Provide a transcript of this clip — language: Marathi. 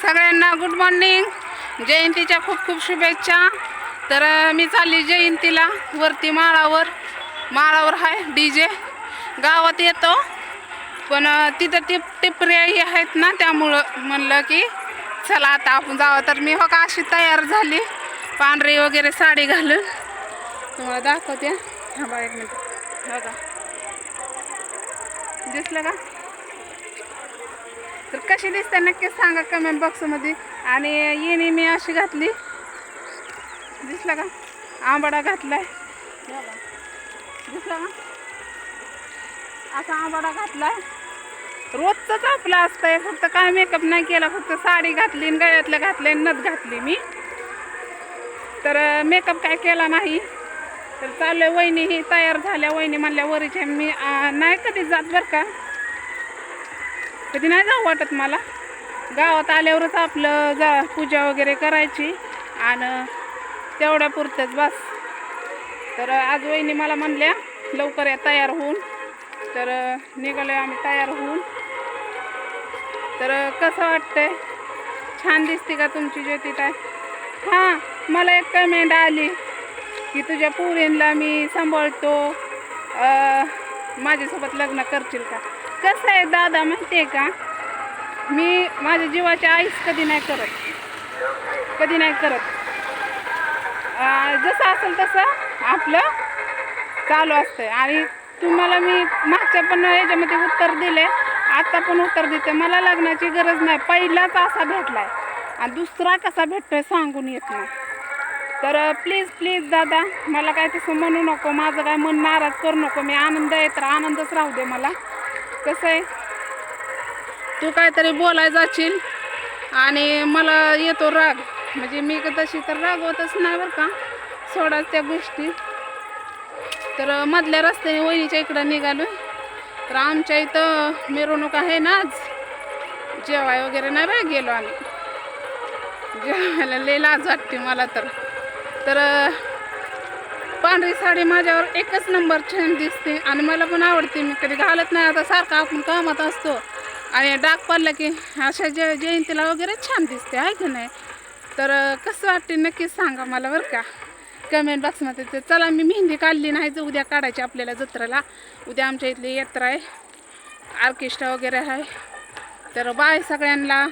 सगळ्यांना गुड मॉर्निंग. जयंतीच्या खूप खूप शुभेच्छा. तर मी चालली जयंतीला वरती माळावर आहे डीजे. गावात येतो पण तिथं टिपरे आहेत ना, त्यामुळं म्हणलं की चला आता आपण जावं. तर मी हो का अशी तयार झाली, पांढरी वगैरे साडी घालून तुम्हाला दाखवते. हा बघा एक मिनिट, हो का दिसलं का? तर कशी दिसते नक्कीच सांगा कमेंट बॉक्समध्ये. आणि येणे मी अशी घातली, दिसलं का? आंबाडा घातलाय, दिसलं का? असा आंबाडा घातलाय. रोजच आपलं असतंय, फक्त काय मेकअप नाही केला, फक्त साडी घातली, गळ्यातलं घातले, नथ घातली मी. तर मेकअप काय केला नाही. तर चालू वहिनी ही तयार झाल्या. वहिनी म्हणल्या वरीचे. मी नाही कधी जात बरं का, कधी नाही जाऊ वाटत मला. गावात आल्यावरच आपलं पूजा वगैरे करायची आणि तेवढ्या पुरतच बस. तर आज वहिनी मला म्हणल्या लवकर या तयार होऊन. तर निघालो आम्ही तयार होऊन. तर कसं वाटतंय? छान दिसते का तुमची ज्योतिताई? हां, मला एक कमेंट आली की तुझ्या पोरींला मी सांभाळतो, माझ्यासोबत लग्न करशील का? कसं आहे दादा माहिती आहे का, मी माझ्या जीवाच्या आईस कधी नाही करत. जसं असेल तसं आपलं चालू असतंय. आणि तुम्हाला मी मागच्या पण याच्यामध्ये उत्तर दिले, आता पण उत्तर देते. मला लग्नाची गरज नाही. पहिलाच असा भेटलाय आणि दुसरा कसा भेटतोय सांगून येत नाही. तर प्लीज दादा, मला काय तसं म्हणू नको, माझं काय मन नाराज करू नको. मी आनंद आहे तर आनंदच राहू दे मला. कसं आहे, तू काहीतरी बोलायला जाशील आणि मला येतो राग. म्हणजे मी तशी तर रागवतच नाही बरं का, सोडा त्या गोष्टी. तर मधल्या रस्त्याने वहिनीच्या इकडं निघालो. तर आमच्या इथं मिरवणूक आहे ना आज. जेवाय वगैरे नाही बाय गेलो आम्ही. जेवायला लई लाज वाटते मला. तर पांढरी साडी माझ्यावर एकच नंबर छान दिसते आणि मला पण आवडते. मी कधी घालत नाही. आता सारखा आपण कामात असतो आणि डाग पडला की अशा जयंतीला वगैरे छान दिसते, आहे की नाही? तर कसं वाटते नक्कीच सांगा मला बरं का कमेंट बॉक्समध्ये. तर चला, मी मेहंदी काढली नाही, उद्या काढायची आपल्याला जत्रेला. उद्या आमच्या इथली यात्रा आहे, ऑर्केस्ट्रा वगैरे आहे. तर बाय सगळ्यांना.